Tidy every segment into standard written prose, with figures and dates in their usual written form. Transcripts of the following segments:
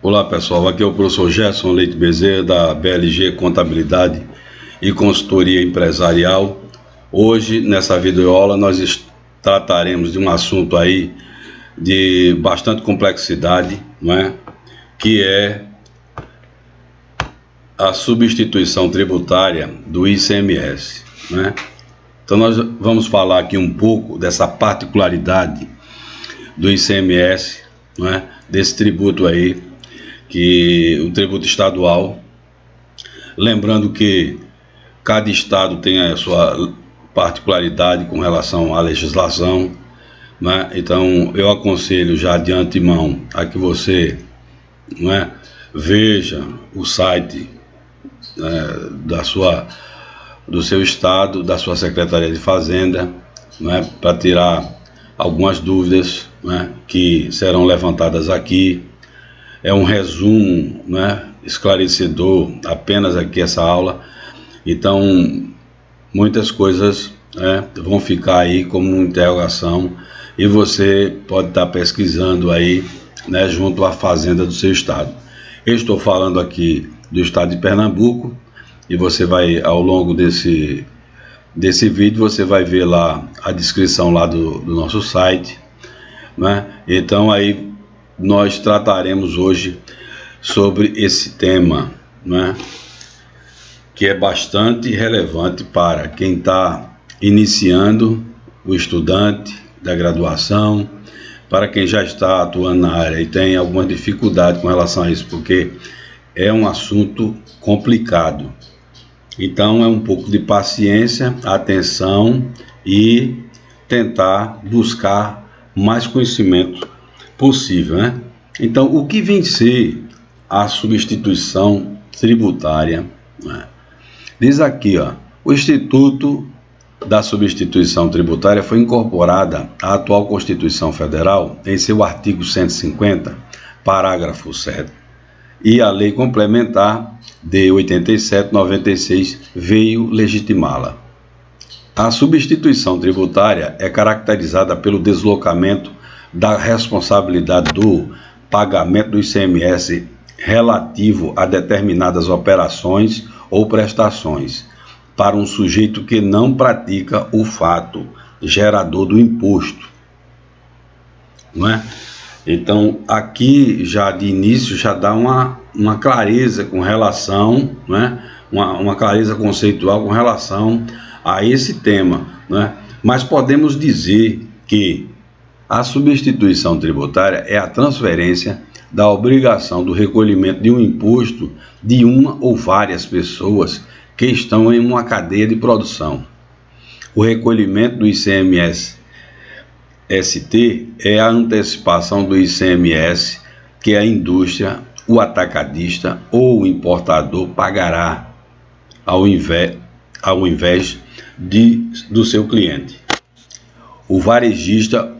Olá pessoal, aqui é o professor Gerson Leite Bezerra da BLG Contabilidade e Consultoria Empresarial. Hoje, nessa videoaula, nós trataremos de um assunto aí de bastante complexidade, não é? Que é a substituição tributária do ICMS, né? Então nós vamos falar aqui um pouco dessa particularidade do ICMS, né? Desse tributo aí, que o tributo estadual, lembrando que cada estado tem a sua particularidade com relação à legislação, né? Então eu aconselho já de antemão a que você, né, veja o site, né, do seu estado, da sua Secretaria de Fazenda, né, para tirar algumas dúvidas, né, que serão levantadas aqui. É um resumo, né, esclarecedor, apenas aqui essa aula. Então, muitas coisas, né, vão ficar aí como interrogação e você pode estar pesquisando aí, né, junto à fazenda do seu estado. Eu estou falando aqui do estado de Pernambuco e você vai, ao longo desse vídeo, você vai ver lá a descrição lá do nosso site, né? Então aí nós trataremos hoje sobre esse tema, né, que é bastante relevante para quem está iniciando, o estudante da graduação, para quem já está atuando na área e tem alguma dificuldade com relação a isso, porque é um assunto complicado. Então é um pouco de paciência, atenção e tentar buscar mais conhecimento possível, né? Então, o que vem ser a substituição tributária, né? Diz aqui, ó, o Instituto da Substituição Tributária foi incorporada à atual Constituição Federal em seu artigo 150, parágrafo 7, e a Lei Complementar de 87/96 veio legitimá-la. A substituição tributária é caracterizada pelo deslocamento da responsabilidade do pagamento do ICMS relativo a determinadas operações ou prestações para um sujeito que não pratica o fato gerador do imposto, não é? Então, aqui já de início já dá uma clareza com relação, né, uma clareza conceitual com relação a esse tema, né? Mas podemos dizer que a substituição tributária é a transferência da obrigação do recolhimento de um imposto de uma ou várias pessoas que estão em uma cadeia de produção. O recolhimento do ICMS-ST é a antecipação do ICMS que a indústria, o atacadista ou o importador pagará ao invés do seu cliente. O varejista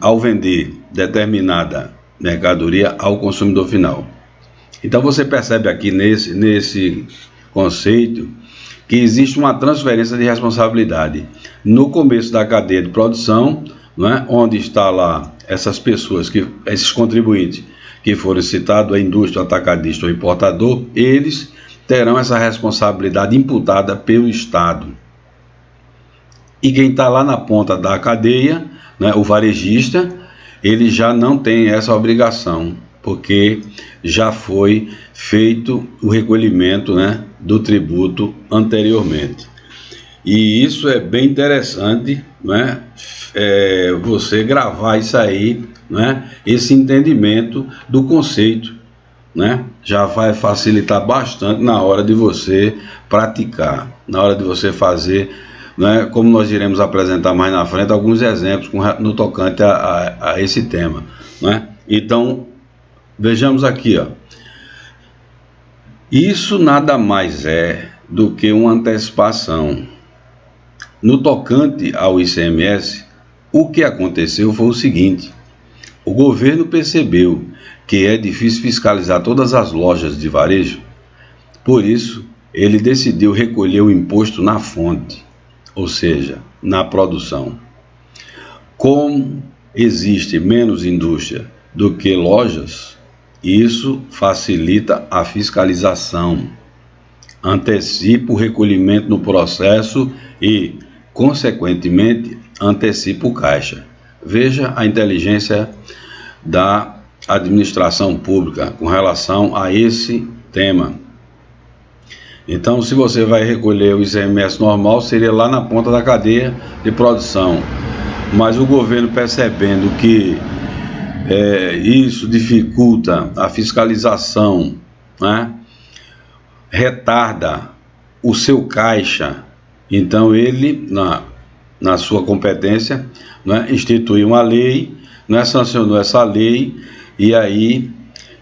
ao vender determinada mercadoria ao consumidor final. Então você percebe aqui nesse conceito que existe uma transferência de responsabilidade no começo da cadeia de produção, não é? Onde está lá essas pessoas, esses contribuintes que foram citados, a indústria, o atacadista ou importador, eles terão essa responsabilidade imputada pelo Estado. E quem está lá na ponta da cadeia, né, o varejista, ele já não tem essa obrigação, porque já foi feito o recolhimento, né, do tributo anteriormente. E isso é bem interessante, né, você gravar isso aí, né, esse entendimento do conceito, né, já vai facilitar bastante na hora de você praticar, na hora de você fazer, né, como nós iremos apresentar mais na frente alguns exemplos no tocante a esse tema, né? Então vejamos aqui, ó. Isso nada mais é do que uma antecipação. No tocante ao ICMS, o que aconteceu foi o seguinte: o governo percebeu que é difícil fiscalizar todas as lojas de varejo, por isso ele decidiu recolher o imposto na fonte, ou seja, na produção. Como existe menos indústria do que lojas, isso facilita a fiscalização, antecipa o recolhimento no processo e, consequentemente, antecipa o caixa. Veja a inteligência da administração pública com relação a esse tema. Então, se você vai recolher o ICMS normal, seria lá na ponta da cadeia de produção. Mas o governo, percebendo que isso dificulta a fiscalização, né, retarda o seu caixa, então ele, na sua competência, né, instituiu uma lei, né, sancionou essa lei e aí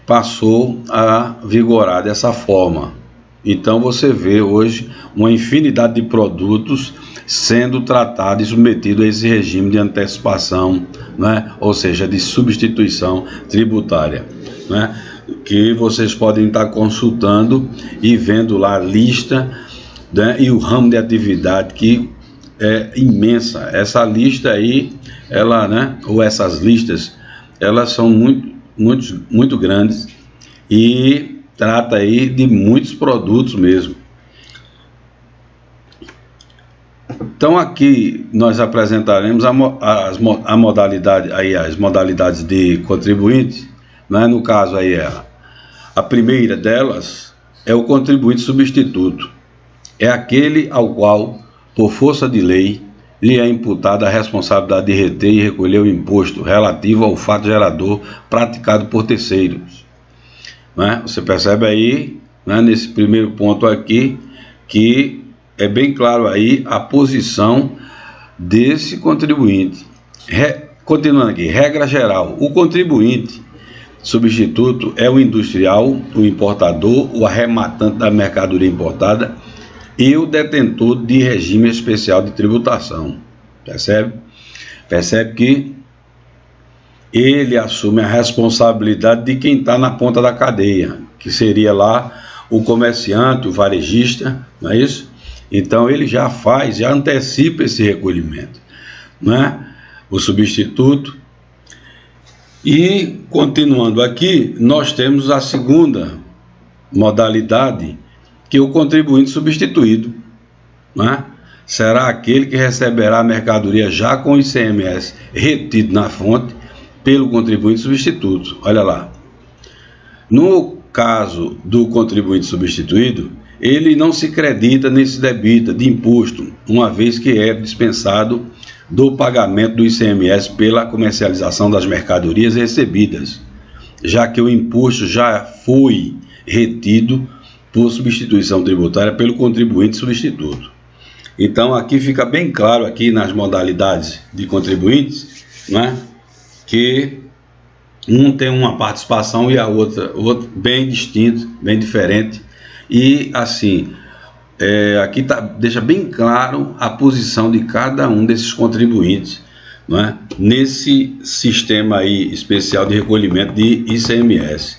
passou a vigorar dessa forma. Então você vê hoje uma infinidade de produtos sendo tratados e submetidos a esse regime de antecipação, né? Ou seja, de substituição tributária, né? Que vocês podem estar consultando e vendo lá a lista, né? E o ramo de atividade que é imensa. Essa lista aí, ela, né? Ou essas listas, elas são muito grandes e trata aí de muitos produtos mesmo. Então aqui nós apresentaremos a modalidade, aí, as modalidades de contribuinte, né? No caso aí a primeira delas é o contribuinte substituto. É aquele ao qual, por força de lei, lhe é imputada a responsabilidade de reter e recolher o imposto relativo ao fato gerador praticado por terceiros. Né? Você percebe aí, né, nesse primeiro ponto aqui, que é bem claro aí a posição desse contribuinte. Continuando aqui, regra geral, o contribuinte substituto é o industrial, o importador, o arrematante da mercadoria importada e o detentor de regime especial de tributação. Percebe? Percebe que ele assume a responsabilidade de quem está na ponta da cadeia, que seria lá o comerciante, o varejista, não é isso? Então ele já antecipa esse recolhimento, né? O substituto. E continuando aqui, nós temos a segunda modalidade, que é o contribuinte substituído, né? Será aquele que receberá a mercadoria já com o ICMS retido na fonte pelo contribuinte substituto. Olha lá. No caso do contribuinte substituído, ele não se credita nem se debita de imposto, uma vez que é dispensado do pagamento do ICMS pela comercialização das mercadorias recebidas, já que o imposto já foi retido por substituição tributária pelo contribuinte substituto. Então aqui fica bem claro aqui nas modalidades de contribuintes, né, que um tem uma participação e a outra bem distinto, bem diferente. E assim, aqui deixa bem claro a posição de cada um desses contribuintes, né, nesse sistema aí especial de recolhimento de ICMS.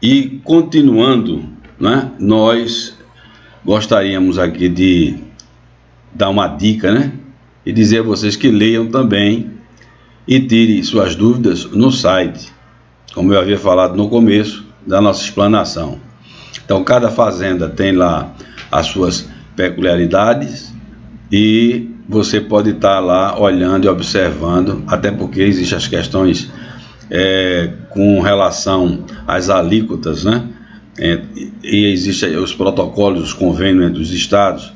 E continuando, né, nós gostaríamos aqui de dar uma dica, né, e dizer a vocês que leiam também e tire suas dúvidas no site, como eu havia falado no começo da nossa explanação. Então cada fazenda tem lá as suas peculiaridades e você pode estar lá olhando e observando, até porque existem as questões com relação às alíquotas, né? E existem os protocolos, os convênios entre os estados.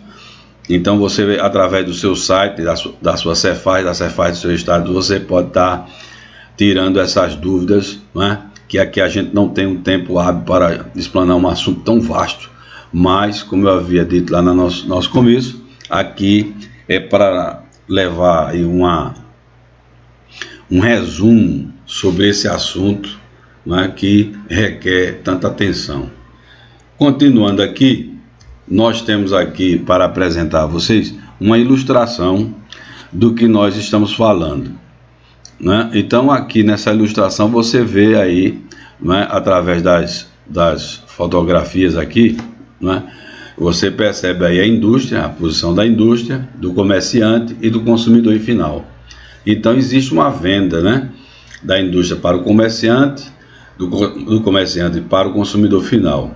Então você, através do seu site, da sua Cefaz, da Cefaz do seu estado, você pode estar tirando essas dúvidas, né? Que aqui a gente não tem um tempo hábil para explanar um assunto tão vasto, mas, como eu havia dito lá no nosso começo, aqui é para levar aí um resumo sobre esse assunto, né, que requer tanta atenção. Continuando aqui, nós temos aqui para apresentar a vocês uma ilustração do que nós estamos falando, né? Então aqui nessa ilustração você vê aí, né, através das fotografias aqui, né, você percebe aí a indústria, a posição da indústria, do comerciante e do consumidor final. Então existe uma venda, né? da indústria para o comerciante, do comerciante para o consumidor final.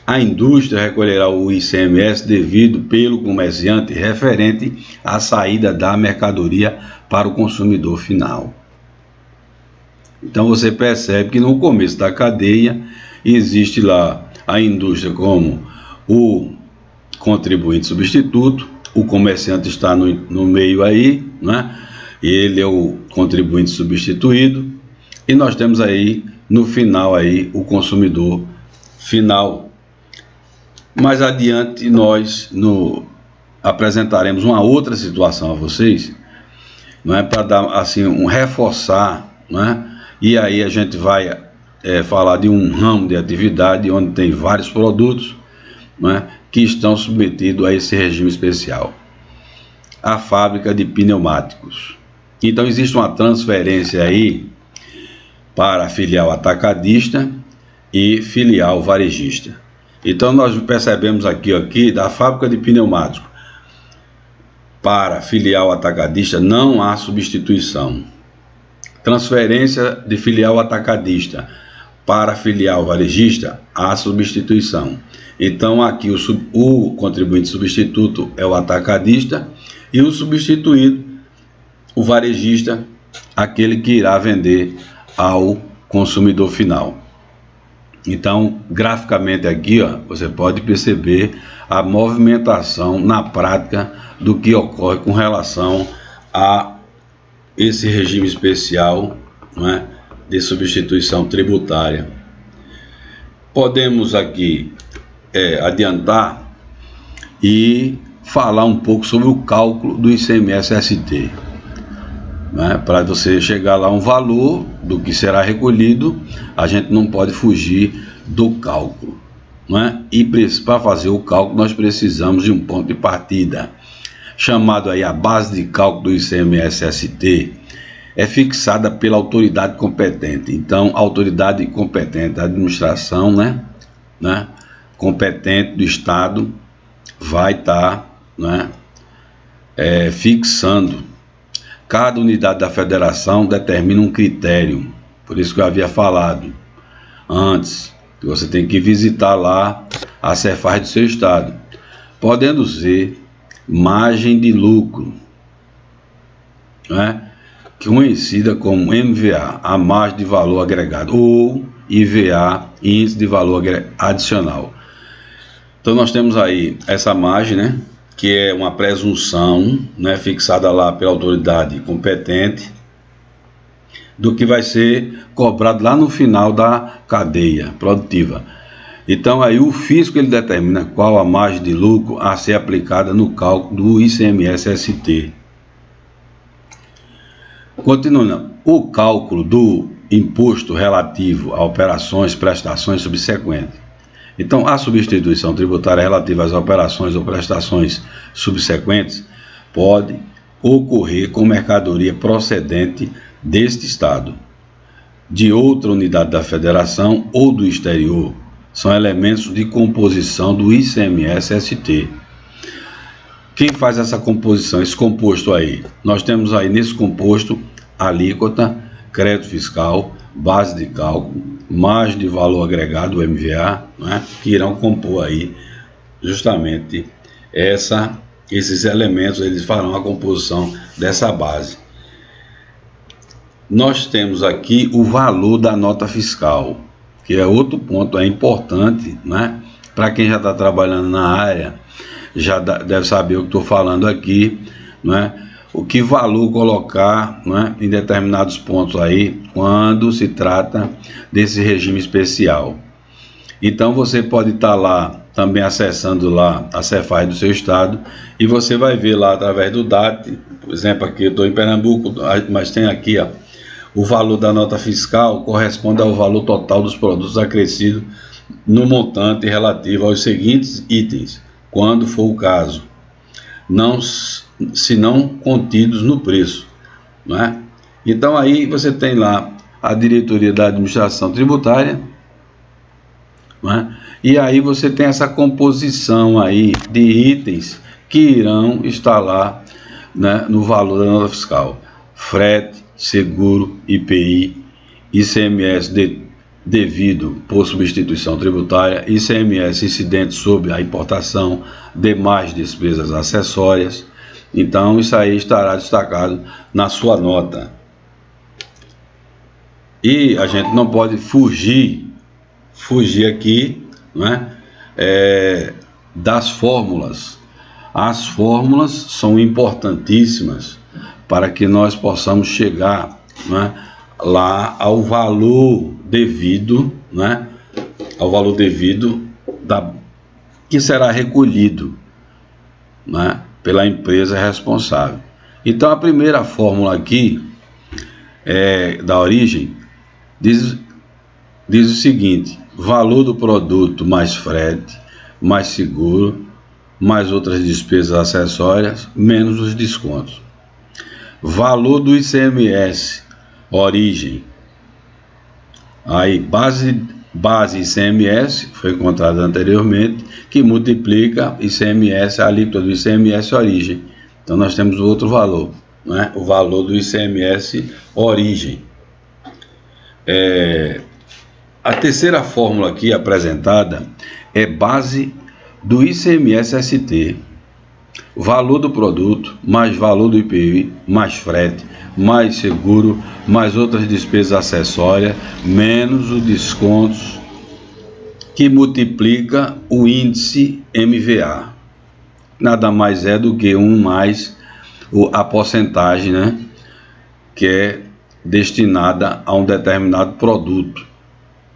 A indústria recolherá o ICMS devido pelo comerciante referente à saída da mercadoria para o consumidor final. Então você percebe que no começo da cadeia existe lá a indústria como o contribuinte substituto, o comerciante está no meio aí, né? Ele é o contribuinte substituído, e nós temos aí no final aí o consumidor final. Mais adiante nós apresentaremos uma outra situação a vocês, não é, para dar assim reforçar, né? E aí a gente vai falar de um ramo de atividade onde tem vários produtos, né, que estão submetidos a esse regime especial. A fábrica de pneumáticos. Então existe uma transferência aí para filial atacadista e filial varejista. Então nós percebemos aqui da fábrica de pneumáticos para filial atacadista não há substituição. Transferência de filial atacadista para filial varejista há substituição. Então aqui o contribuinte substituto é o atacadista e o substituído, o varejista, aquele que irá vender ao consumidor final. Então, graficamente aqui, você pode perceber a movimentação na prática do que ocorre com relação a esse regime especial, não é, de substituição tributária. Podemos aqui adiantar e falar um pouco sobre o cálculo do ICMS-ST, né? Para você chegar lá um valor do que será recolhido, a gente não pode fugir do cálculo, né? E para fazer o cálculo nós precisamos de um ponto de partida, chamado aí a base de cálculo do ICMS-ST, é fixada pela autoridade competente. Então, a autoridade competente, a administração, né, competente do Estado, vai estar, fixando. Cada unidade da federação determina um critério. Por isso que eu havia falado antes, que você tem que visitar lá a Cefaz do seu estado, podendo ser margem de lucro, conhecida como MVA, a margem de valor agregado, ou IVA, índice de valor adicional. Então nós temos aí essa margem, que é uma presunção, fixada lá pela autoridade competente, do que vai ser cobrado lá no final da cadeia produtiva. Então aí o fisco ele determina qual a margem de lucro a ser aplicada no cálculo do ICMS-ST. Continuando, o cálculo do imposto relativo a operações, prestações subsequentes. Então, a substituição tributária relativa às operações ou prestações subsequentes pode ocorrer com mercadoria procedente deste Estado, de outra unidade da Federação ou do exterior. São elementos de composição do ICMS-ST. Quem faz essa composição, esse composto aí? Nós temos aí nesse composto alíquota, crédito fiscal, base de cálculo, margem de valor agregado, o MVA, que irão compor aí justamente esses elementos, eles farão a composição dessa base. Nós temos aqui o valor da nota fiscal, que é outro ponto importante, para quem já está trabalhando na área, já deve saber o que estou falando aqui, o que valor colocar, em determinados pontos aí, quando se trata desse regime especial. Então você pode estar lá também acessando lá a Cefaz do seu estado, e você vai ver lá através do DAT, por exemplo, aqui eu estou em Pernambuco, mas tem aqui, o valor da nota fiscal corresponde ao valor total dos produtos acrescido no montante relativo aos seguintes itens, quando for o caso, se não contidos no preço, Então aí você tem lá a diretoria da administração tributária, e aí você tem essa composição aí de itens que irão estar lá, no valor da nota fiscal: frete, seguro, IPI, ICMS devido por substituição tributária, ICMS incidente sobre a importação, demais despesas acessórias. Então isso aí estará destacado na sua nota. E a gente não pode fugir aqui, né, das fórmulas. As fórmulas são importantíssimas para que nós possamos chegar, né, lá ao valor devido, né, ao valor devido que será recolhido, né, pela empresa responsável. Então a primeira fórmula aqui da origem diz o seguinte: valor do produto mais frete, mais seguro, mais outras despesas acessórias, menos os descontos. Valor do ICMS, origem. Aí, base ICMS, foi encontrada anteriormente, que multiplica ICMS, a alíquota do ICMS origem. Então, nós temos outro valor, né? O valor do ICMS origem. A terceira fórmula aqui apresentada é base do ICMS-ST, valor do produto, mais valor do IPI, mais frete, mais seguro, mais outras despesas acessórias, menos os descontos, que multiplica o índice MVA. Nada mais é do que 1 mais a porcentagem, né, que é destinada a um determinado produto,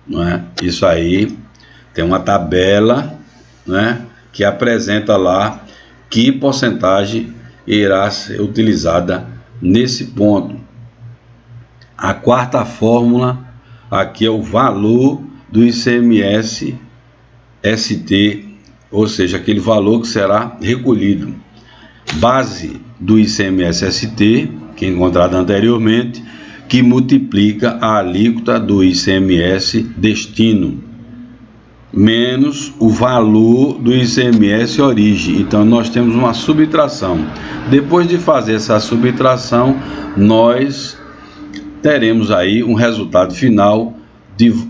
não é? Isso aí tem uma tabela, né, que apresenta lá que porcentagem irá ser utilizada nesse ponto. A quarta fórmula aqui é o valor do ICMS-ST, ou seja, aquele valor que será recolhido. Base do ICMS-ST, que é encontrada anteriormente, que multiplica a alíquota do ICMS destino, menos o valor do ICMS origem. Então nós temos uma subtração. Depois de fazer essa subtração, nós teremos aí um resultado final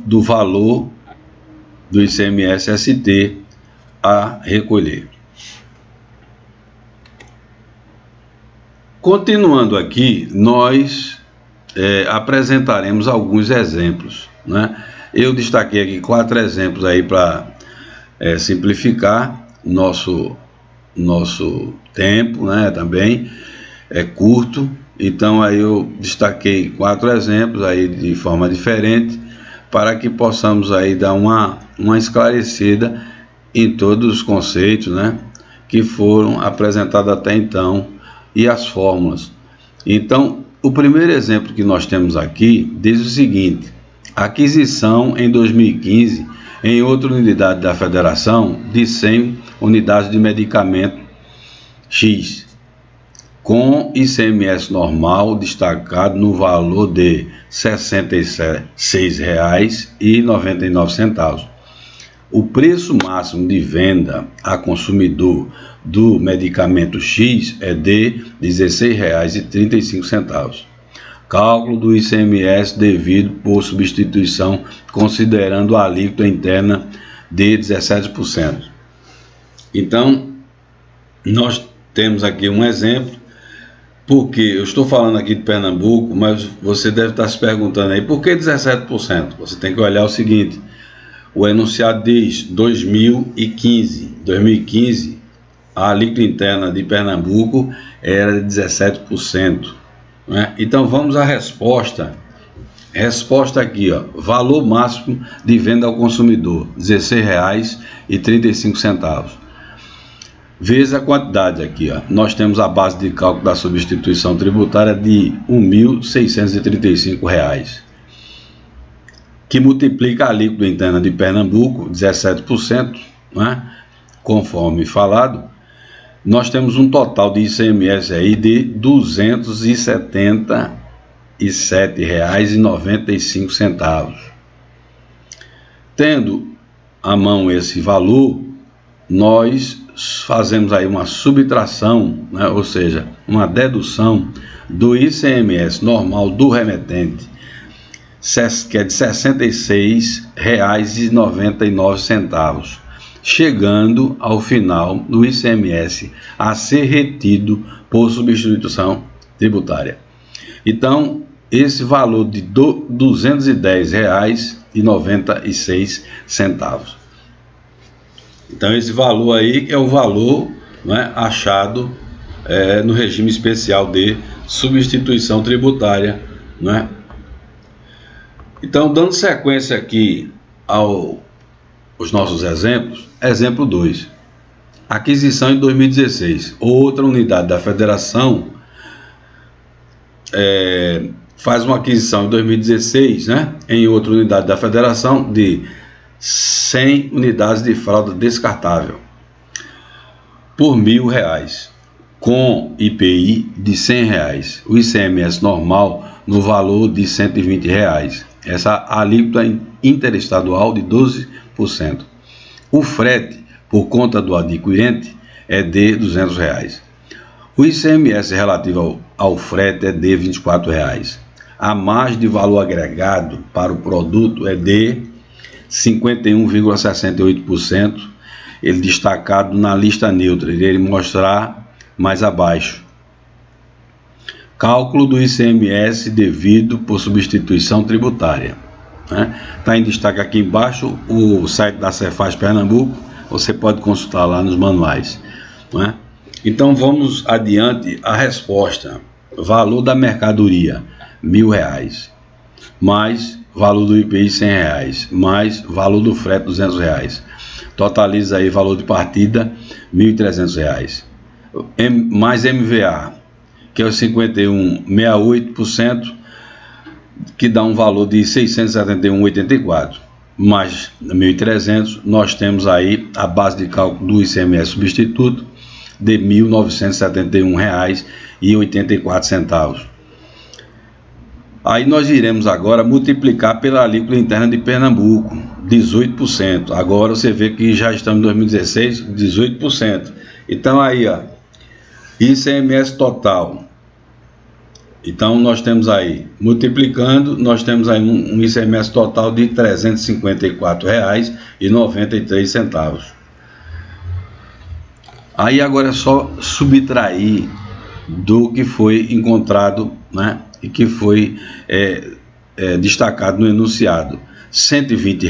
do valor do ICMS-ST a recolher. Continuando aqui, nós apresentaremos alguns exemplos, né? Eu destaquei aqui 4 exemplos aí para simplificar nosso tempo, né? Também é curto, então aí eu destaquei 4 exemplos aí de forma diferente para que possamos aí dar uma esclarecida em todos os conceitos, né, que foram apresentados até então e as fórmulas. Então, o primeiro exemplo que nós temos aqui diz o seguinte: aquisição em 2015 em outra unidade da federação de 100 unidades de medicamento X, com ICMS normal destacado no valor de R$ 66,99. O preço máximo de venda a consumidor do medicamento X é de R$ 16,35. Cálculo do ICMS devido por substituição, considerando a alíquota interna de 17%. Então, nós temos aqui um exemplo, porque eu estou falando aqui de Pernambuco, mas você deve estar se perguntando aí, por que 17%? Você tem que olhar o seguinte: o enunciado diz 2015, a alíquota interna de Pernambuco era de 17%. Né? Então vamos à resposta. Resposta aqui, ó, valor máximo de venda ao consumidor, R$ 16,35. Vezes a quantidade aqui, ó. Nós temos a base de cálculo da substituição tributária de R$ 1.635, que multiplica a alíquota interna de Pernambuco, 17%, né? Conforme falado, nós temos um total de ICMS aí de R$ 277,95. Tendo à mão esse valor, nós fazemos aí uma subtração, né, ou seja, uma dedução do ICMS normal do remetente, que é de R$ 66,99, chegando ao final do ICMS a ser retido por substituição tributária. Então, esse valor de R$ 210,96. Então, esse valor aí é o valor, né, achado no regime especial de substituição tributária, né? Então, dando sequência aqui aos nossos exemplos, exemplo 2, aquisição em 2016, outra unidade da federação faz uma aquisição em 2016, né, em outra unidade da federação de 100 unidades de fralda descartável por R$ 1.000, com IPI de R$ 100, o ICMS normal no valor de R$ 120. Essa alíquota interestadual de 12%. O frete por conta do adquirente é de R$ 200. O ICMS relativo ao frete é de R$ 24. A margem de valor agregado para o produto é de 51,68%, ele destacado na lista neutra, ele mostrar mais abaixo. Cálculo do ICMS devido por substituição tributária. Está em destaque aqui embaixo o site da Cefaz Pernambuco, você pode consultar lá nos manuais. Então vamos adiante a resposta. Valor da mercadoria, R$ 1.000, mais valor do IPI R$ 100, mais valor do frete R$ 200. Totaliza aí valor de partida R$ 1.300. Mais MVA, que é o 51,68%, que dá um valor de R$ 671,84. Mais 1.300, nós temos aí a base de cálculo do ICMS substituto de R$ 1.971,84. Aí nós iremos agora multiplicar pela alíquota interna de Pernambuco, 18%. Agora você vê que já estamos em 2016, 18%. Então aí, ó, ICMS total. Então nós temos aí, multiplicando, nós temos aí um ICMS total de R$ 354,93. Aí agora é só subtrair do que foi encontrado, né, e que foi destacado no enunciado. R$ 120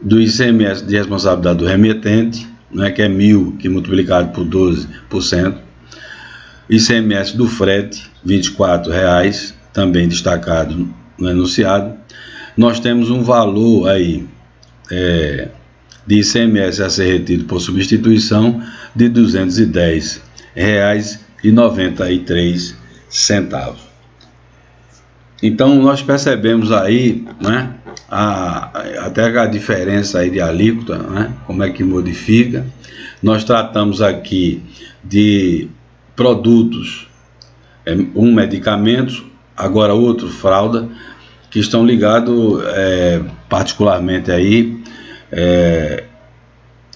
do ICMS de responsabilidade do remetente, né, que é 1.000 que multiplicado por 12%. ICMS do frete, R$ 24, também destacado no enunciado. Nós temos um valor aí de ICMS a ser retido por substituição de R$ 210,93. Então nós percebemos aí, né, até a diferença aí de alíquota, né, como é que modifica. Nós tratamos aqui de produtos, medicamentos, agora outro fralda, que estão ligados particularmente aí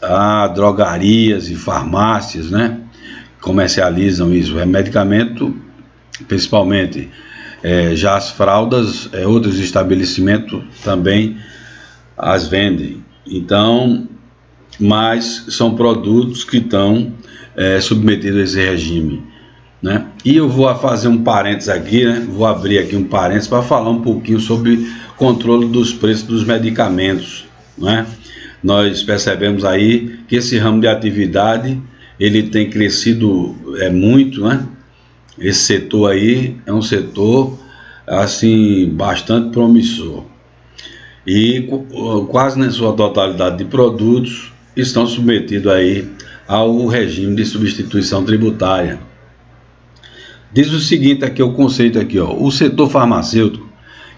a drogarias e farmácias, né, comercializam isso, medicamento, principalmente. Já as fraldas, outros estabelecimentos também as vendem. Então, mas são produtos que estão submetidos a esse regime, né? E eu vou fazer um parênteses aqui, né? Vou abrir aqui um parênteses para falar um pouquinho sobre controle dos preços dos medicamentos, né? Nós percebemos aí que esse ramo de atividade ele tem crescido muito, né? Esse setor aí é um setor assim bastante promissor e quase na sua totalidade de produtos estão submetidos aí ao regime de substituição tributária. Diz o seguinte aqui, o conceito aqui, ó: o setor farmacêutico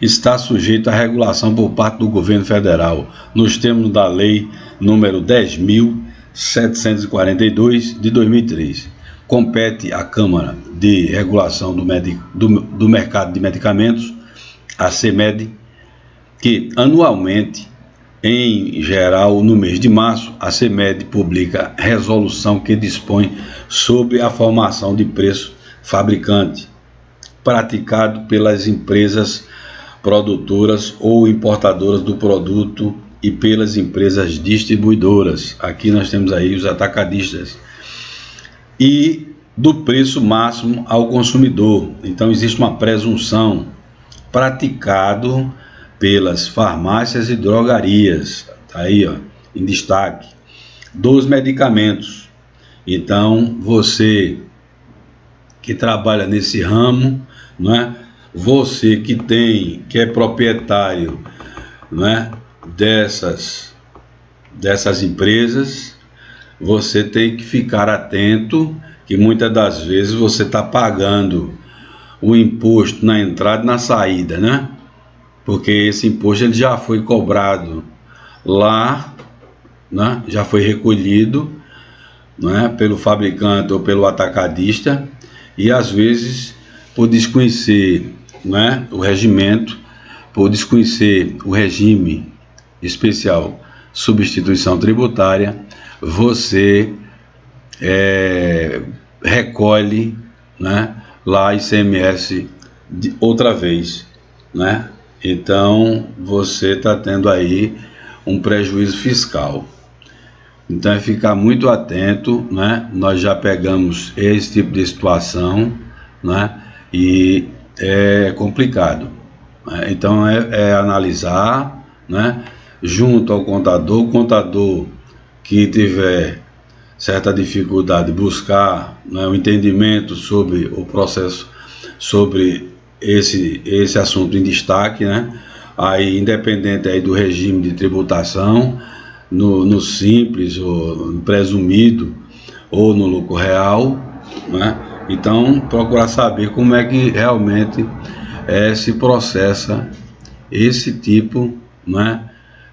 está sujeito à regulação por parte do governo federal nos termos da lei número 10.742 de 2003. Compete à Câmara de Regulação do Mercado de Medicamentos, a CMED, que anualmente Em geral, no mês de março, a CMED publica resolução que dispõe sobre a formação de preço fabricante, praticado pelas empresas produtoras ou importadoras do produto e pelas empresas distribuidoras. Aqui nós temos aí os atacadistas. E do preço máximo ao consumidor. Então existe uma presunção praticado pelas farmácias e drogarias, tá aí, ó, em destaque, dos medicamentos. Então, você que trabalha nesse ramo, não é? Você que é proprietário, não é? dessas empresas, você tem que ficar atento que muitas das vezes você está pagando o imposto na entrada e na saída, né? Porque esse imposto ele já foi cobrado lá, né? Já foi recolhido, né? Pelo fabricante ou pelo atacadista, e às vezes por desconhecer, né? O regimento, por desconhecer o regime especial substituição tributária, você recolhe, né? Lá ICMS outra vez, né? Então você está tendo aí um prejuízo fiscal. Então é ficar muito atento, né? Nós já pegamos esse tipo de situação, né? E é complicado, né? Então é analisar, né? Junto ao contador, o contador que tiver certa dificuldade, buscar, né, o entendimento sobre o processo, sobre esse assunto em destaque, né? Aí, independente aí do regime de tributação, no simples, ou no presumido, ou no lucro real, né? Então, procurar saber como é que realmente se processa esse tipo, né,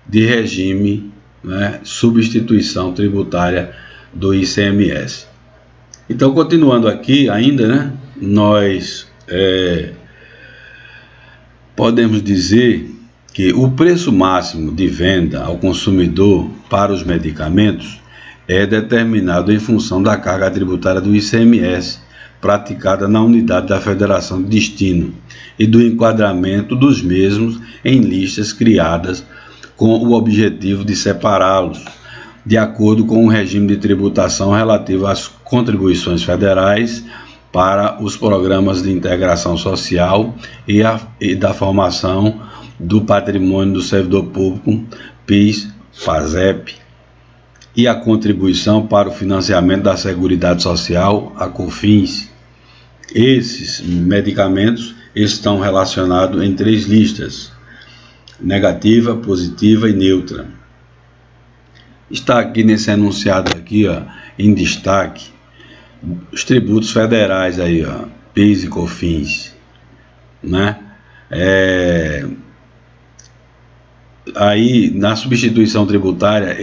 de regime, né, substituição tributária do ICMS. Então, continuando aqui ainda, né, nós podemos dizer que o preço máximo de venda ao consumidor para os medicamentos é determinado em função da carga tributária do ICMS praticada na unidade da Federação de Destino e do enquadramento dos mesmos em listas criadas com o objetivo de separá-los de acordo com o regime de tributação relativo às contribuições federais para os programas de integração social e da formação do patrimônio do servidor público, PIS, PASEP, e a contribuição para o financiamento da Seguridade Social, a COFINS. Esses medicamentos estão relacionados em 3 listas: negativa, positiva e neutra. Está aqui nesse enunciado aqui, ó, em destaque, os tributos federais aí, ó, PIS e COFINS, né? Aí na substituição tributária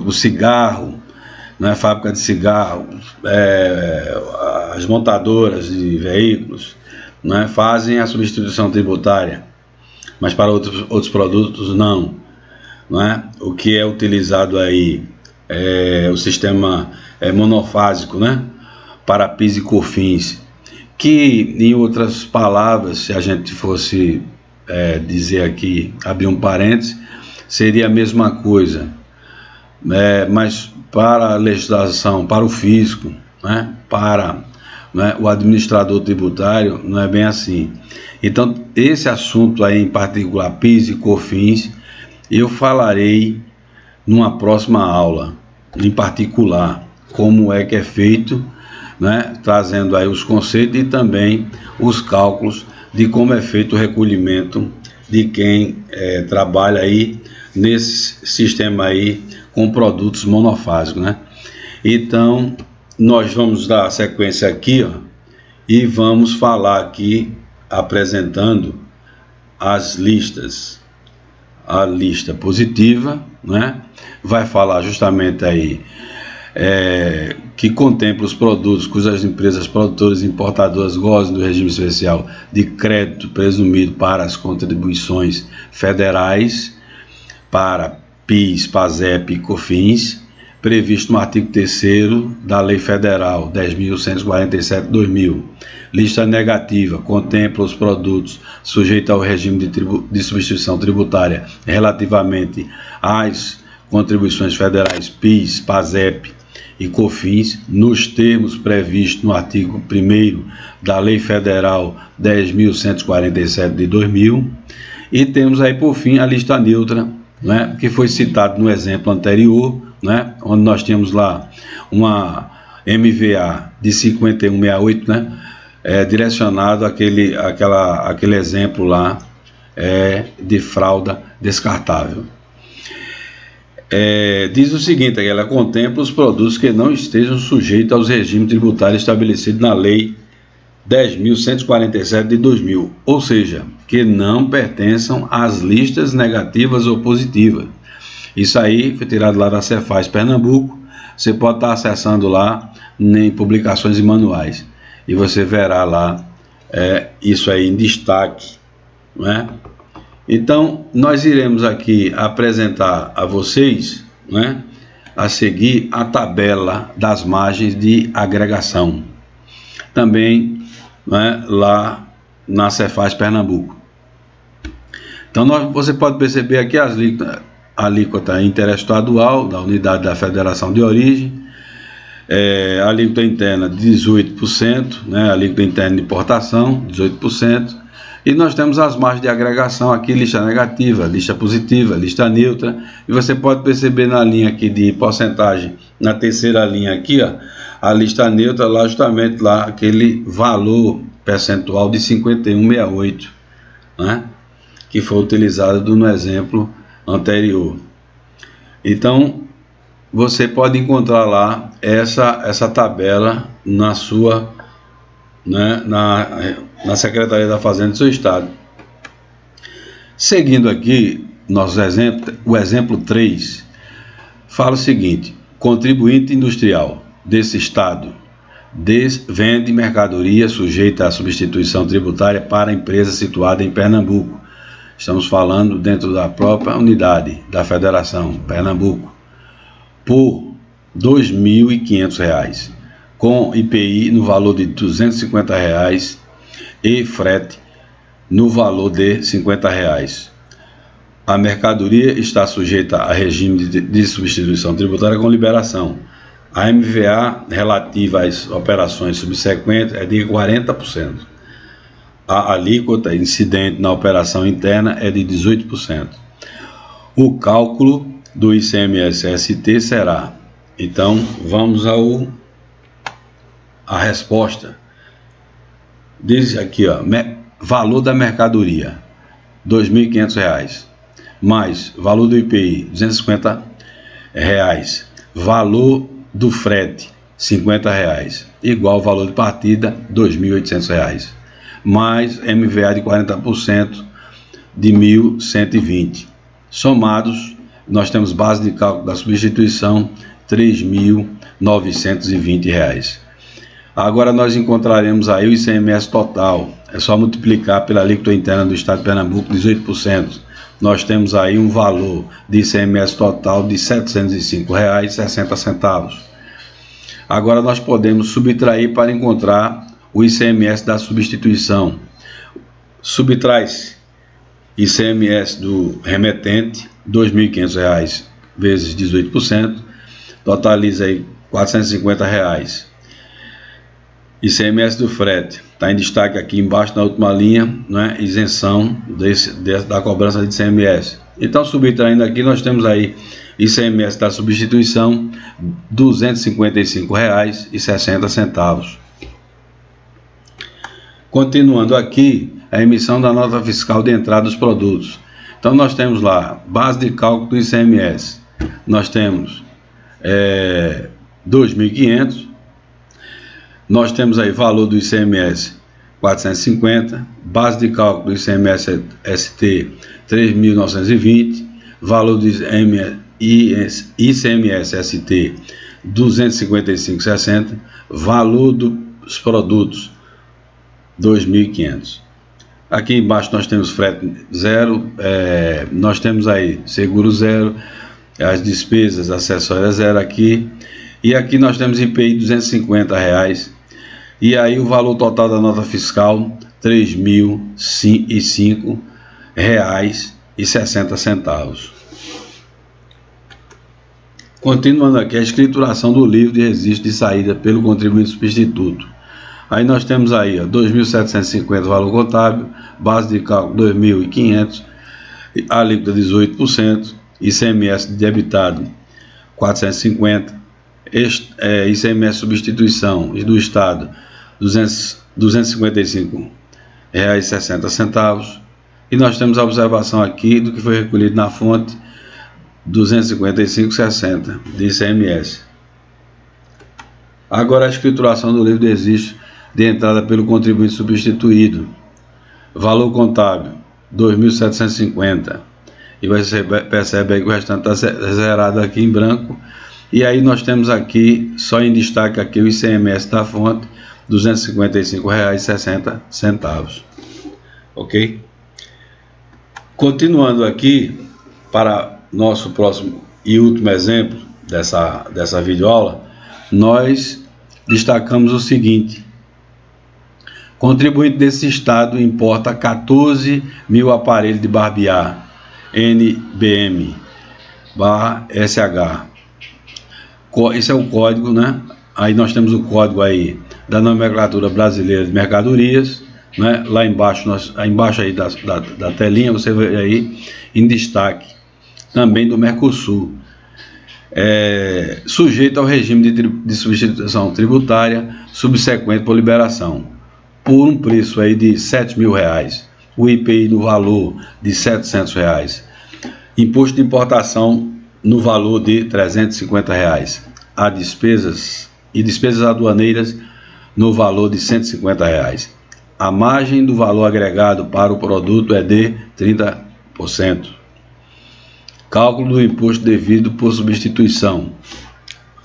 o cigarro, né, fábrica de cigarro, as montadoras de veículos, né, fazem a substituição tributária, mas para outros produtos não, né? O que é utilizado aí o sistema monofásico, né, para PIS e COFINS, que, em outras palavras, se a gente fosse dizer aqui, abrir um parênteses, seria a mesma coisa, mas para a legislação, para o fisco, né, para, né, o administrador tributário, não é bem assim. Então, esse assunto aí em particular, PIS e COFINS, eu falarei numa próxima aula, em particular, como é que é feito, né, trazendo aí os conceitos e também os cálculos de como é feito o recolhimento de quem trabalha aí nesse sistema aí com produtos monofásicos, né? Então, nós vamos dar sequência aqui, ó, e vamos falar aqui, apresentando as listas. A lista positiva, né? Vai falar justamente aí que contempla os produtos cujas empresas produtoras e importadoras gozem do regime especial de crédito presumido para as contribuições federais para PIS, PASEP e COFINS, previsto no artigo 3º da Lei Federal 10.147/2000. Lista negativa contempla os produtos sujeitos ao regime de substituição tributária relativamente às contribuições federais PIS, PASEP e COFINS, nos termos previstos no artigo 1º da Lei Federal 10.147/2000. E temos aí, por fim, a lista neutra, né, que foi citado no exemplo anterior, né, onde nós tínhamos lá uma MVA de 5168, né, direcionado àquele exemplo lá de fralda descartável. Diz o seguinte, que ela contempla os produtos que não estejam sujeitos aos regimes tributários estabelecidos na Lei 10.147/2000, ou seja, que não pertençam às listas negativas ou positivas. Isso aí foi tirado lá da Cefaz Pernambuco. Você pode estar acessando lá em publicações e manuais e você verá lá isso aí em destaque, não é? Então, nós iremos aqui apresentar a vocês, né, a seguir a tabela das margens de agregação, também, né, lá na Cefaz Pernambuco. Então, você pode perceber aqui a alíquota interestadual da unidade da federação de origem, a alíquota interna 18%, né, a alíquota interna de importação 18%, e nós temos as margens de agregação aqui, lista negativa, lista positiva, lista neutra, e você pode perceber na linha aqui de porcentagem, na terceira linha aqui, ó, a lista neutra, lá justamente lá aquele valor percentual de 51,68, né, que foi utilizado no exemplo anterior. Então, você pode encontrar lá essa tabela na sua, né, na Secretaria da Fazenda do seu estado. Seguindo aqui nosso exemplo, o exemplo 3 fala o seguinte: contribuinte industrial desse estado vende mercadoria sujeita à substituição tributária para empresa situada em Pernambuco. Estamos falando dentro da própria unidade da Federação Pernambuco, por R$ 2.500, com IPI no valor de R$ 250 e frete no valor de R$ 50. A mercadoria está sujeita a regime de substituição tributária com liberação. A MVA relativa às operações subsequentes é de 40%. A alíquota incidente na operação interna é de 18%. O cálculo do ICMS-ST será, então vamos à resposta. Diz aqui, ó, valor da mercadoria R$ 2.500, mais valor do IPI R$ 250, valor do frete R$ 50, igual ao valor de partida R$ 2.800, mais MVA de 40% de R$ 1.120. Somados, nós temos base de cálculo da substituição R$ 3.920. Agora nós encontraremos aí o ICMS total. É só multiplicar pela alíquota interna do estado de Pernambuco, 18%. Nós temos aí um valor de ICMS total de R$ 705,60. Agora nós podemos subtrair para encontrar o ICMS da substituição. Subtrai-se ICMS do remetente, R$ 2.500 vezes 18%, totaliza aí R$ 450. ICMS do frete, está em destaque aqui embaixo na última linha, né, isenção da cobrança de ICMS. Então, subtraindo aqui, nós temos aí ICMS da substituição R$ 255,60. Continuando aqui, a emissão da nota fiscal de entrada dos produtos. Então, nós temos lá, base de cálculo do ICMS, nós temos 2.500, nós temos aí valor do ICMS 450, base de cálculo do ICMS ST 3.920, valor do ICMS ST 255,60. Valor dos produtos, 2.500. Aqui embaixo nós temos frete zero, nós temos aí seguro zero, as despesas acessórias zero aqui, e aqui nós temos IPI R$250, e aí o valor total da nota fiscal R$3.005,60. Continuando aqui, a escrituração do livro de registro de saída pelo contribuinte substituto. Aí nós temos aí 2.750 valor contábil, base de cálculo 2.500, alíquota 18%, ICMS debitado 450, ICMS substituição do Estado R$255,60, e nós temos a observação aqui do que foi recolhido na fonte, 255,60 de ICMS. Agora a escrituração do livro de registro de entrada pelo contribuinte substituído. Valor contábil 2.750, e você percebe aí que o restante está zerado aqui em branco. E aí nós temos aqui, só em destaque aqui, o ICMS da fonte, R$255,60. Ok? Continuando aqui para nosso próximo e último exemplo dessa videoaula, nós destacamos o seguinte: contribuinte desse estado importa 14 mil aparelhos de barbear NBM/SH. Esse é o código, né? Aí nós temos o código aí da nomenclatura brasileira de mercadorias, né? Lá embaixo, embaixo aí da telinha, você vê aí em destaque também do Mercosul, sujeito ao regime de substituição tributária subsequente por liberação, por um preço aí de R$7.000, o IPI no valor de R$700, imposto de importação no valor de R$350, a despesas aduaneiras no valor de R$150. A margem do valor agregado para o produto é de 30%. Cálculo do imposto devido por substituição.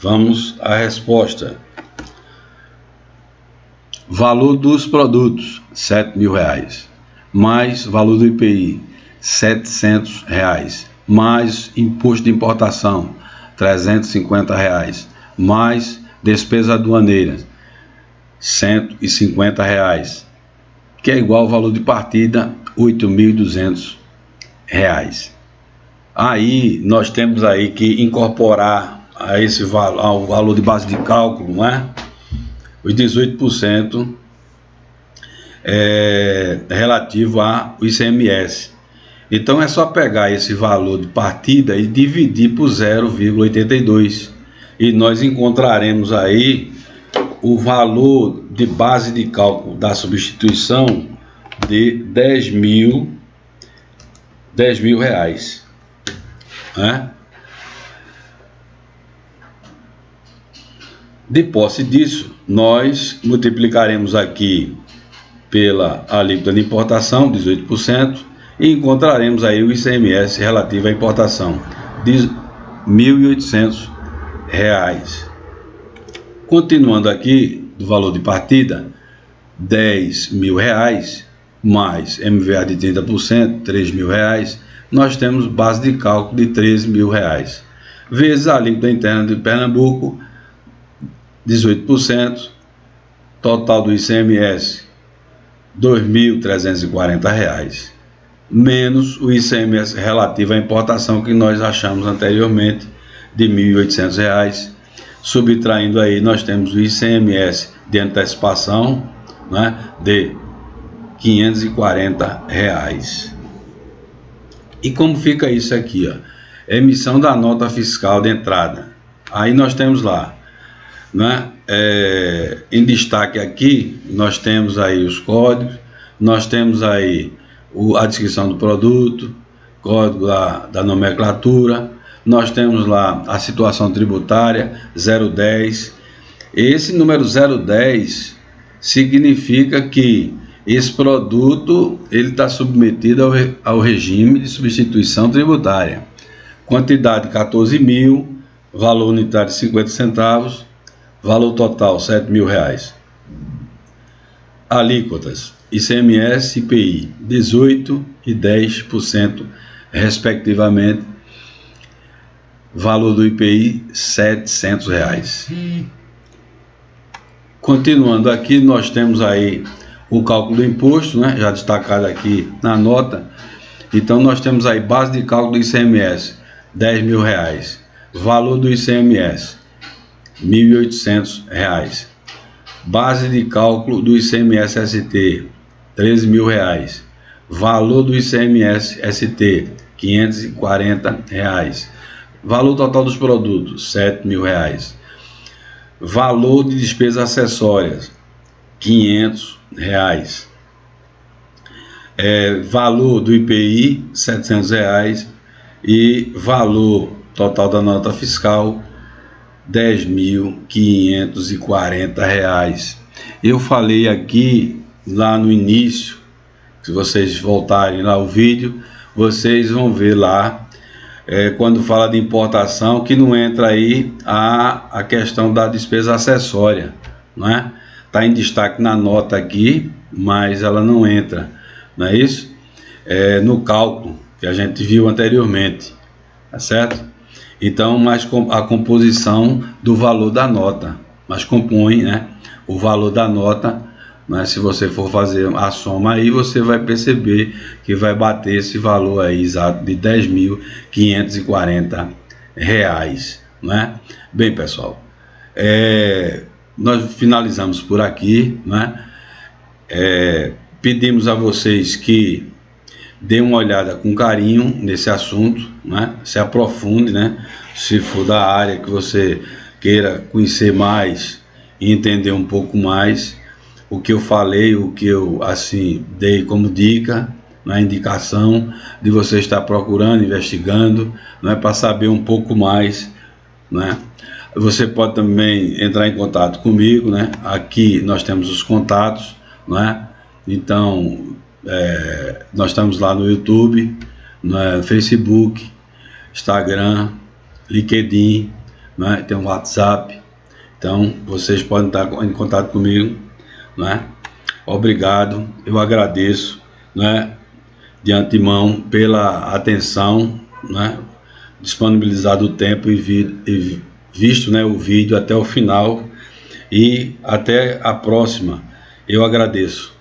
Vamos à resposta. Valor dos produtos, R$7.000, mais valor do IPI, R$700, mais imposto de importação, R$350, mais despesa aduaneira, R$150, que é igual ao valor de partida, R$8.200. Aí nós temos aí que incorporar a esse valor, ao valor de base de cálculo, não é? Os 18% relativo ao ICMS. Então é só pegar esse valor de partida e dividir por 0,82, e nós encontraremos aí o valor de base de cálculo da substituição de R$10.000, né? De posse disso, nós multiplicaremos aqui pela alíquota de importação, 18%, e encontraremos aí o ICMS relativo à importação, de R$1.800. Continuando aqui, do valor de partida, R$10.000, mais MVA de 30%, R$3.000, nós temos base de cálculo de R$13.000, vezes a alíquota interna de Pernambuco, 18%, total do ICMS, R$2.340, menos o ICMS relativo à importação que nós achamos anteriormente, de R$1.800, subtraindo aí, nós temos o ICMS de antecipação, né, de R$540. E como fica isso aqui, ó? Emissão da nota fiscal de entrada. Aí nós temos lá, né, em destaque aqui, nós temos aí os códigos, nós temos aí a descrição do produto, código da nomenclatura, nós temos lá a situação tributária 010. Esse número 010 significa que esse produto ele está submetido ao regime de substituição tributária. Quantidade 14.000, valor unitário 50 centavos, valor total R$7.000. Alíquotas: ICMS e IPI 18% e 10% respectivamente. Valor do IPI R$700. Continuando aqui, nós temos aí o cálculo do imposto, né, já destacado aqui na nota. Então nós temos aí base de cálculo do ICMS R$10.000, valor do ICMS R$1.800, base de cálculo do ICMS ST R$13.000, valor do ICMS ST R$540, valor total dos produtos R$7.000, valor de despesas acessórias R$500, valor do IPI R$700 e valor total da nota fiscal R$10.540. Eu falei aqui lá no início, se vocês voltarem lá o vídeo, vocês vão ver lá quando fala de importação que não entra aí a questão da despesa acessória, não é? Está em destaque na nota aqui, mas ela não entra, não é isso? No cálculo que a gente viu anteriormente, tá certo? Então, mas a composição do valor da nota, mas compõe, né, o valor da nota, né, se você for fazer a soma aí, você vai perceber que vai bater esse valor aí exato de R$10.540, né? Bem, pessoal, nós finalizamos por aqui, né? Pedimos a vocês que dê uma olhada com carinho nesse assunto, né? Se aprofunde, né? Se for da área que você queira conhecer mais e entender um pouco mais o que eu falei, o que eu assim dei como dica, na indicação de você estar procurando, investigando, né? Para saber um pouco mais, né? Você pode também entrar em contato comigo, né? Aqui nós temos os contatos, né? Então nós estamos lá no YouTube, no Facebook, Instagram, LinkedIn, né? Tem um WhatsApp. Então vocês podem estar em contato comigo, né? Obrigado, eu agradeço, né, de antemão pela atenção, né, disponibilizado o tempo e visto, né, o vídeo até o final, e até a próxima. Eu agradeço.